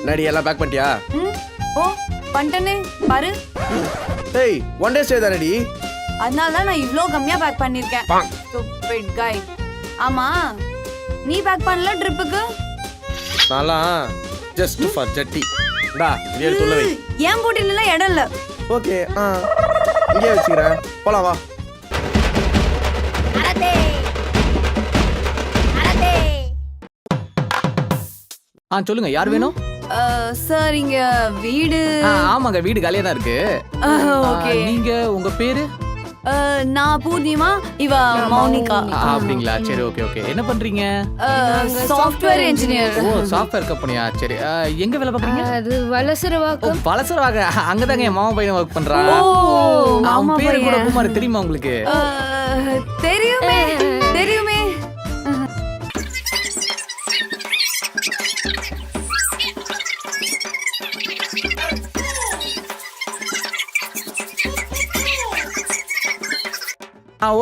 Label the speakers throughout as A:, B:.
A: நடி எல்லாம் பேக் பண்ணிட்டியா?
B: ஓ பண்ணிட்டேனே பாரு.
A: ஏய் ஒன் டே ஸ்டே தானடி.
B: அதனால தான் நான் இவ்ளோ கம்மியா பேக் பண்ணிருக்கேன். ஸ்டூபிட் கை. ஆமா நீ பேக் பண்ணல ட்ரிப்புக்கு?
A: நானா ஜஸ்ட் ஃபார் ஜட்டி. டா இது எடுத்து உள்ள வை.
B: ஏன் போட்டில இடம் இல்ல.
A: ஓகே இங்கே வச்சுக்கிறேன். போலாம் வா.
B: அரதே அரதே.
C: சொல்லுங்க யார் வேணும்?
B: சார் இங்க வீடு.
C: ஆமாங்க வீடு காலியா தான் இருக்கு.
B: ஓகே.
C: நீங்க உங்க பேரு?
B: நான் பூர்ணிமா, இவ மௌனிகா.
C: அப்படிங்களா? சரி ஓகே ஓகே. என்ன பண்றீங்க?
B: Software engineer.
C: ஓ சாஃப்ட்வேர் கம்பெனியா? சரி எங்க வேலை பாக்குறீங்க?
D: அது வலசரவாக்கம்.
C: வலசரவாக அங்கதாங்க என் மாமா பையன் ஒர்க் பண்றான். அவன் பேரு கூட குமார் தெரியுமா உங்களுக்கு?
B: தெரியுமே தெரியுமே.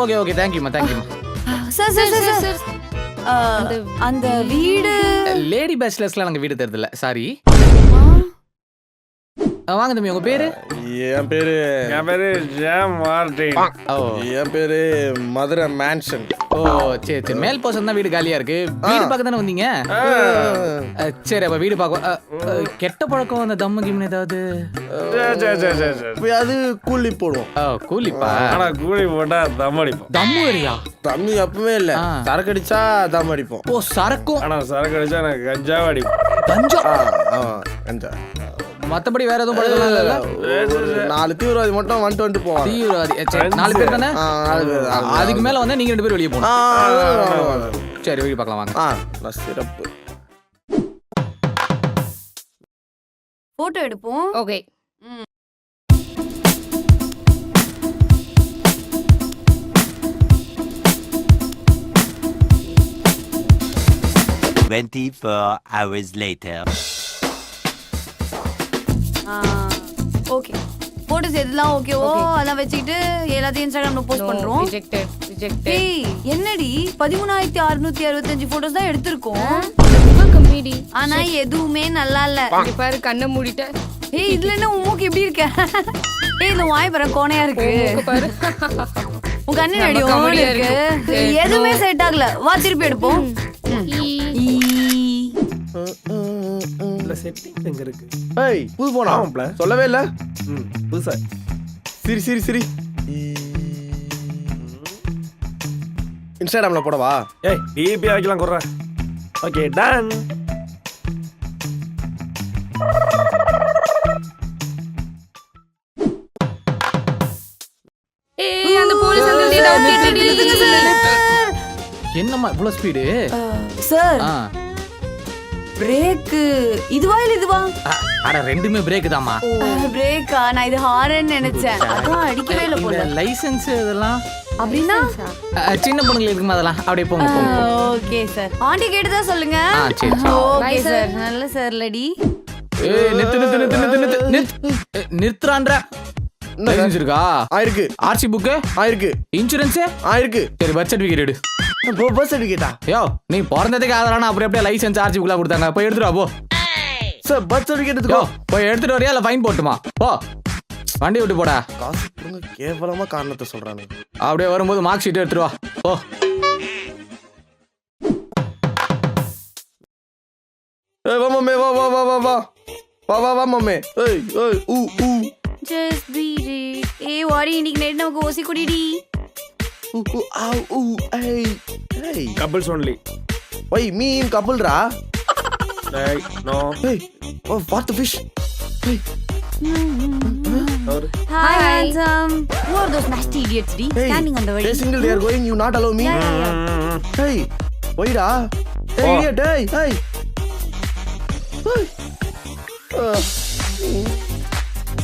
C: ஓகே ஓகே தேங்க்யூமா தேங்க்யூமா.
B: சார் அந்த வீடு
C: லேடி பேச்சுலர்ஸ்லாம் நாங்க வீடு தரதில்ல. சாரி. வாங்க தம்பி உங்க பேரு?
A: என் பேரு
E: ஜாம் மார்டின்.
A: என் பேரு மதுரை மேன்ஷன்.
C: ஓ சரி சரி. மேல் போர்ஷன் தான் வீடு காலியா இருக்கு. வீடு பார்க்க தானே வந்தீங்க? சரி அப்ப வீடு பார்க்க. கெட்ட பழக்கம் அந்த தம்மு கிம்னு ஏதாவது?
A: அது கூலி போடுவோம்.
C: கூலிப்பா?
E: ஆனா கூலி போட்டா தம் அடிப்போம்.
C: தம்மு வரியா?
A: தம்மி அப்பவே இல்ல. சரக்கு அடிச்சா தம் அடிப்போம்.
C: ஓ சரக்கும்.
E: ஆனா சரக்கு அடிச்சா எனக்கு கஞ்சாவும் அடிப்போம்.
C: கஞ்சா?
A: கஞ்சா.
C: மத்தபடி வேற எதுவும் பழக்கம் இல்ல?
A: 4 தீவிரவாதி மட்டும் வந்துட்டு போவாங்க.
C: தீவிரவாதி 4 பேர் தானே? அதுக்கு மேல வந்து நீங்க 2 பேர் வெளியே போகணும். சரி வீடு பார்க்கலாம் வாங்க.
A: சிறப்பு.
B: போட்டோ எடுப்போம்.
D: Okay.
F: 24 hours later.
B: Okay photos எல்லாம் ஓகேவோ அதான் வச்சுக்கிட்டு எல்லாத்தையும் இன்ஸ்டாகிராம்ல போஸ்ட் பண்றோம்.
D: ரிஜெக்டட்.
B: ஏய் என்னடி 13665 போட்டோஸ் தான் எடுத்துறோம்.
D: கம்மிடி.
B: ஆனா எதுவுமே நல்லா இல்ல.
D: இங்க பாரு கண்ணை மூடிட்ட.
B: ஏய் இதுல என்ன உன் மூக்கு எப்படி இருக்க? ஏய் இந்த வாய் பாரு கோணையா இருக்கு.
D: பாரு.
B: உன் கண்ணு நடி ஓடியா இருக்கு. எதுவுமே செட் ஆகல. வா திருப்பி எடுப்போம்.
E: செட்டிங் எங்க இருக்கு?
A: ஏய் புது போனா சொல்லவே இல்ல.
E: புதுசா
A: சரி சரி சரி. இன்ஸ்டாகிராம்ல போடவா?
E: ஏய் டிபி ஆக்கலாம் குறற. Okay done.
D: ஏய் அந்த போலீஸ் அந்த டவுட் கேட்டுடி.
C: என்னம்மா இவ்வளவு ஸ்பீடு?
B: சார் பிரேக் இதுவா இல்ல இதுவா?
C: அட ரெண்டுமே பிரேக் தான்மா.
B: பிரேக்கா? நான் இது ஹாரன் நினைச்சேன். அதான் அடிக்கவே இல்ல போல.
C: லைசென்ஸ் இதெல்லாம்
B: அப்படினா
C: சின்ன பொண்ணுங்களுக்கு இருக்குமா அதெல்லாம்? அப்படியே போங்க போங்க.
B: Okay sir. ஆண்டி கேட்டதா சொல்லுங்க.
C: சரி சரி.
B: Okay sir. நல்ல சார் லடி.
C: ஏய் நிறுத்துறான்றா. லைசென்ஸ் இருக்கா?
A: ஆயிருக்கு.
C: ஆர்சி புக்
A: ஆயிருக்கு.
C: இன்சூரன்ஸ்
A: ஆயிருக்கு.
C: சரி பர்த் சர்டிபிகேட் எடு.
A: பர்த் சர்டிபிகேட்டா?
C: யோ நீ பிறந்ததுக்கு ஆதரவான அப்படியே லைசென்ஸ் ஆர்சி புக்லாம் கொடுத்தாங்க. போய் எடுத்துட்டு வா போ.
A: சார் பர்த் சர்டிபிகேட் எடுத்துக்கோ.
C: போய் எடுத்துட்டு வரியா இல்ல ஃபைன் போட்டுமா? போ வண்டி விட்டு போடா.
A: காசு கொடுங்க கேவலமா காரணத்தை சொல்றானே.
C: அப்படியே வரும்போது மார்க் ஷீட் எடுத்துட்டு வா போ.
A: ஏய் வா மம்மே வா வா வா வா வா வா வா வா மம்மே. ஏய் ஏய்
B: ஜஸ்ட் பீட் இட். ஏய் வாடி இன்னைக்கு நைட் நமக்கு ஓசி குடிடி.
A: ஏய் ஏய்
E: couples only.
A: Why me in couple ra?
E: Hey, no.
A: Hey, oh, what the fish? Hey.
B: Hi handsome. Who are those nasty idiots D? Standing on the way.
A: Hey, single they are going, you not allow me?
B: Yeah.
A: Hey, why da? Hey, idiot, hey, hey.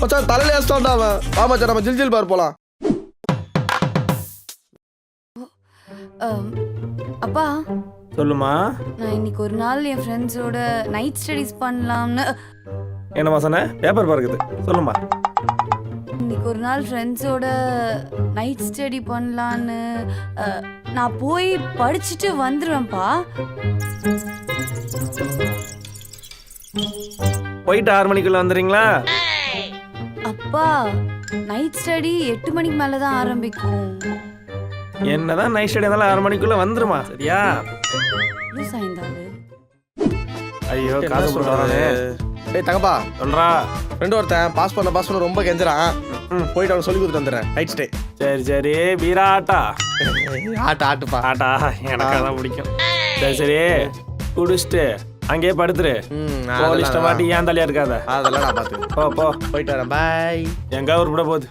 A: மச்சான் தலையில ஏஸ்டான்டா அவன். வா மச்சான் நம்ம ஜில் பார் போலாம்.
B: அப்பா
E: சொல்லுமா.
B: நான் இன்னைக்கு ஒரு நாள் என் ஃப்ரெண்ட்ஸோட நைட் ஸ்டடீஸ் பண்ணலாம்னு.
E: என்னமா சொன்ன? பேப்பர் பார்க்குது. சொல்லுமா.
B: இன்னைக்கு ஒரு நாள் ஃப்ரெண்ட்ஸோட நைட் ஸ்டடி பண்ணலான்னு நான் போய் படிச்சுட்டு வந்துடுவேன்ப்பா.
E: போயிட்டு 6 மணிக்குள்ள வந்துடுறீங்களா?
B: அப்பா நைட் ஸ்டடி 8 மணிக்கு மேல தான் ஆரம்பிக்கும்.
E: என்னதான் நைட் ஸ்டடி இருந்தாலும் 6 மணிக்குள்ள வந்துருமா? சரியா?
B: யூஸ் ஆயிருந்தாரு.
E: ஐயோ காசு போட்டு வரானே.
A: டேய் தங்கப்பா,
E: சொல்றா.
A: ஃப்ரெண்ட் ஒருத்தன் பாஸ் பண்ண ரொம்ப கெஞ்சுறான். போயிட்டு அவனை சொல்லி கொடுத்துட்டு வந்துடுறேன். Night stay.
E: சரி சரி வீரா ஆட்டா.
A: ஆட்டுப்பா.
E: ஆட்டா எனக்கு அதான் பிடிக்கும். சரி சரி குடிச்சிட்டு அங்கேயே படுத்துரு. போலீஸ்ட மாட்டி ஏன் தலையா இருக்காத.
A: அதெல்லாம் நான் பார்த்துக்கிறேன்.
E: போ போ
A: போயிட்டு வரேன். பாய்.
E: எங்க ஊர் கூட போகுது.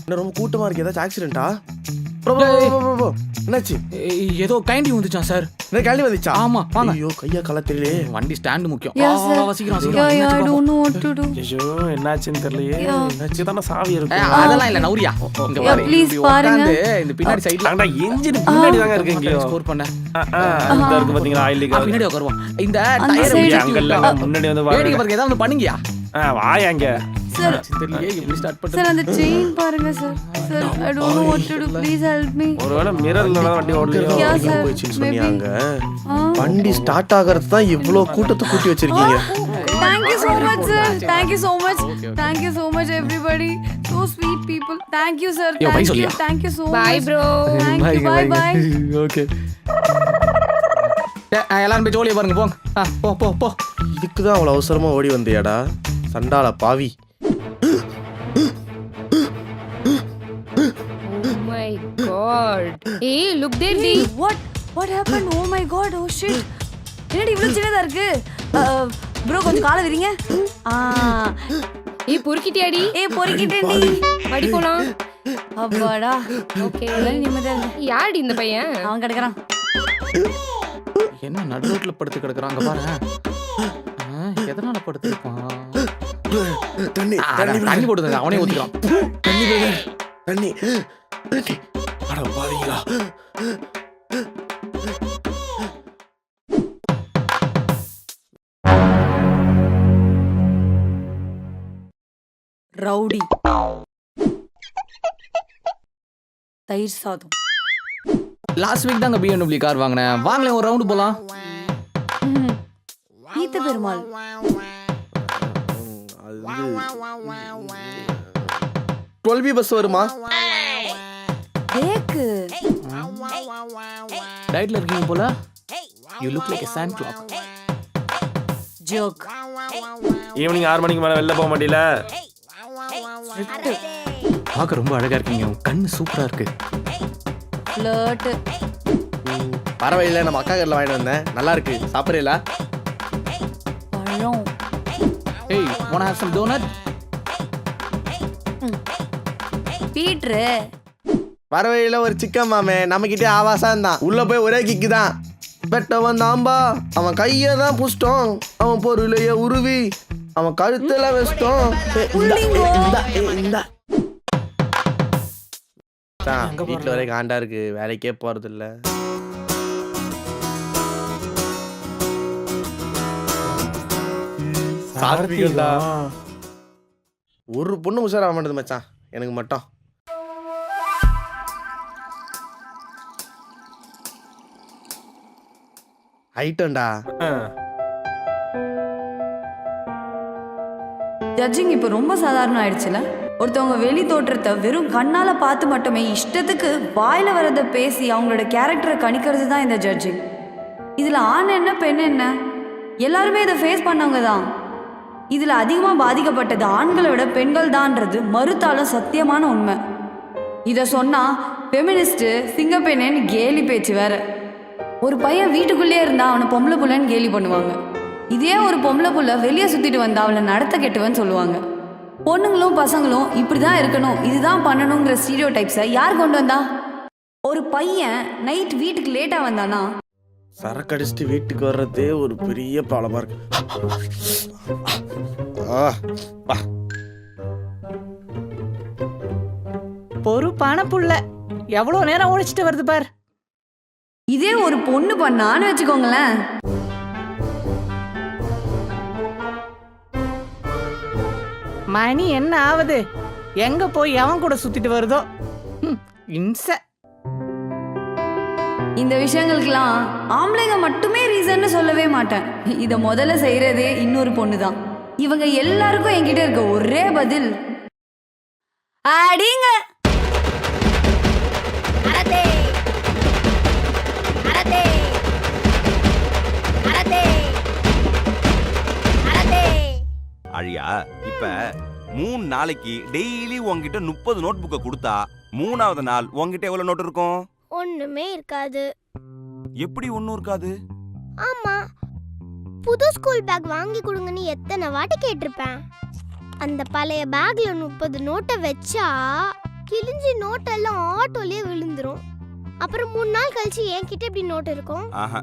A: என்ன ரொம்ப கூட்டமா இருக்கு? ஏதாச்சும் ஆக்சிடென்ட்டா? என்னாச்சு?
C: ஏதோ கைண்டி வந்துச்சான் சார்.
A: என்ன கேள்வி வந்துச்சா?
C: ஆமா வாங்க.
A: ஐயோ கையா கால தெரியல.
C: வண்டி ஸ்டாண்ட் முக்கியம்.
B: Yeah, sir.
C: சீக்கிரம்
B: Yeah, I
C: சீக்கிரம்.
B: don't know what to do.
E: ஐயோ என்னாச்சுன்னு தெரியலையே. என்னாச்சு தானே சாவி இருக்கு.
C: அதெல்லாம் இல்ல நௌரியா. இங்க
B: Yeah,
C: பாரு.
B: please
C: இப்படி
B: பாருங்க.
C: உட்கார்ந்து இந்த பின்னாடி சைடுல
E: ஆண்டா என்ஜின் பின்னாடி தாங்க இருக்கு இங்க.
C: ஸ்கோர் பண்ண.
E: இந்த இருக்கு பாத்தீங்களா ஆயில் லீக்.
C: பின்னாடி உட்காருவோம். இந்த
B: அந்த
C: டயர்
B: side.
E: அங்க இல்ல முன்னாடி வந்து
C: வேடிக்கை பாருங்க. ஏதாவது பண்ணுங்கயா.
E: வாயா அங்க.
B: Sir,
C: தெரியலையே எப்படி ஸ்டார்ட்
B: sir,
C: பண்றது.
B: அந்த செயின் பாருங்க sir. Sir, I don't know what to do. Please help me.
E: ஒருவேளை மிரர்ல தான் வண்டி ஓடலையோ.
B: Yeah, sir.
A: போயிடுச்சுன்னு
B: Maybe.
A: சொன்னாங்க. வண்டி ஸ்டார்ட் ஆகிறது தான் இவ்ளோ கூட்டத்தை கூட்டி வச்சிருக்கீங்க.
B: Thank you so much, sir. Thank you so much. Thank you so much, everybody. So sweet people. Thank you, sir.
C: Yo, bye
B: Thank you.
C: சொல்லியா.
B: Thank you so
D: Bye,
B: much.
D: bro.
B: Thank you. Bye, bye.
A: Okay.
C: எல்லாரும் போய் ஜோலியா பாருங்க போங்க. போ போ போ.
A: இதுக்கு தான் அவ்வளவு அவசரமா ஓடி வந்தியாடா சண்டால பாவி.
D: Oh my god. Hey, look there,
B: Hey,
D: Dee.
B: what happened? Oh my god. Oh shit. என்னடி இவ்வளவு சின்னதா இருக்கு? ப்ரோ கொஞ்சம் காலை விரிங்க.
D: ஏய் பொறுக்கிட்டியாடி?
B: பொறுக்கிட்டேன்டி.
D: படி போலாம்.
B: அப்பாடா.
D: ஓகே.
B: எல்லாம் நிம்மதியா இருக்கு.
D: யாடி இந்த பையன்?
B: அவன் கிடக்குறான்.
C: என்ன நடு ரோட்ல படுத்து கிடக்குறாங்க பாரு. எதனால படுத்து இருப்பான்?
A: தண்ணி
C: தண்ணி போடுங்க. அவனே ஊத்திக்கலாம்.
A: தண்ணி அட பாவிங்களா.
B: ரவுடி. தயிர் சாதம்.
C: லாஸ்ட் வீக் தாங்க BMW கார் வாங்கினேன். வாங்கல ஒரு ரவுண்ட் போலாம்.
B: ஈத்த பெருமாள்.
A: அது 12B பஸ் வருமா?
B: தேக்கு.
C: டயட்ல இருக்கீங்க போல. You look like a sand clock.
B: Joke.
E: Evening 6 மணிக்கு மேல வெளில போக மாட்டீல.
C: பார்க்க ரொம்ப அழகா இருக்கீங்க. உங்க கண்ணு சூப்பரா இருக்கு.
B: ஃப்ளர்ட்.
A: பரவாயில்ல, நம்ம அக்கா கடையில் வாங்கிட்டு வந்தேன். நல்லா இருக்கு. சாப்பிட்றீங்களா?
B: பழம்.
C: Hey, wanna have some donut?
B: பீட்ரு.
A: பரவாயில்ல, ஒரு சிக்கன் மாமே நம்மகிட்டே ஆவாசம் தான். உள்ள போய் ஒரே கிக்கு தான். பெட்டவன் தாம்பா, அவன் கையை தான் புஷ்டம், அவன் பொருளைய உருவி அவன் கழுத்துல வச்சிட்டோம். வீட்டுல வரை காண்டா இருக்கு, வேலைக்கே போறது இல்ல. ஒரு பொண்ணு உஷாரா மாட்டேது மச்சான் எனக்கு மட்டும். ஐட்டம்டா.
B: ஜட்ஜிங் இப்போ ரொம்ப சாதாரணம் ஆயிடுச்சுல. ஒருத்தவங்க வெளி தோற்றத்தை வெறும் கண்ணால பார்த்து மட்டுமே இஷ்டத்துக்கு வாயில வரதை பேசி அவங்களோட கேரக்டரை கணிக்கிறது தான் இந்த ஜட்ஜிங். இதுல ஆண் என்ன பெண் என்ன எல்லாருமே இதை ஃபேஸ் பண்ணவங்க தான். இதுல அதிகமா பாதிக்கப்பட்டது ஆண்களை விட பெண்கள் தான்ன்றது மறுத்தாலும் சத்தியமான உண்மை. இதை சொன்னா ஃபெமினிஸ்ட் சிங்கப்பெண்ணேன்னு கேலி பேச்சு வேற. ஒரு பையன் வீட்டுக்குள்ளே இருந்தா அவனை பொம்பளை புள்ளன்னு கேலி பண்ணுவாங்க. இதே ஒரு பொம்பளை புள்ள வெளியே சுத்திட்டு வந்தா அவளை நடத்த கெட்டுவன்னு சொல்லுவாங்க. பொண்ணுங்களும் பசங்களும் இப்படிதான் இருக்கணும், இதுதான் பண்ணணுங்கிற ஸ்டீரியோ டைப்ஸை யார் கொண்டு வந்தா? ஒரு பையன் நைட் வீட்டுக்கு லேட்டா வந்தானா
A: சரக்கு அடிச்சுட்டு வீட்டுக்கு வர்றதே ஒரு பெரிய ப்ராப்ளமா இருக்கு.
C: பொறுப்பான புள்ள எவ்வளவு நேரம் ஓடிச்சிட்டு வருது பார்.
B: இதே ஒரு பொண்ணு பண்ணான்னு வச்சுக்கோங்களேன்,
C: மணி என்ன ஆகுது? எங்க போய் எவன் கூட சுத்திட்டு வருதோ? இன்ச.
B: இந்த விஷயங்களுக்கெல்லாம் ஆம்பளைங்க மட்டுமே ரீசன்னு சொல்லவே மாட்டேன். இதை முதல்ல செய்யறதே இன்னொரு பொண்ணு தான். இவங்க எல்லாருக்கும் என்கிட்ட இருக்க ஒரே பதில் அடிங்க.
G: அழியா இப்ப 3 நாளைக்கு டெய்லி உன்கிட்ட 30 நோட் புக்கை கொடுத்தா 3ஆவது நாள் உன்கிட்ட எவ்வளவு நோட் இருக்கும்?
H: ஒண்ணுமே இருக்காது.
G: எப்படி ஒண்ணும் இருக்காது?
H: ஆமா, புது ஸ்கூல் பேக் வாங்கி கொடுங்கன்னு எத்தனை வாட்டி கேட்டிருப்பேன். அந்த பழைய பேக்ல 30 நோட்டை வச்சா கிழிஞ்சி நோட்டெல்லாம் ஆட்டோலயே விழுந்துரும். அப்புறம் 3 நாள் கழிச்சு என்கிட்ட இப்படி நோட் இருக்கும்.
G: ஆஹா,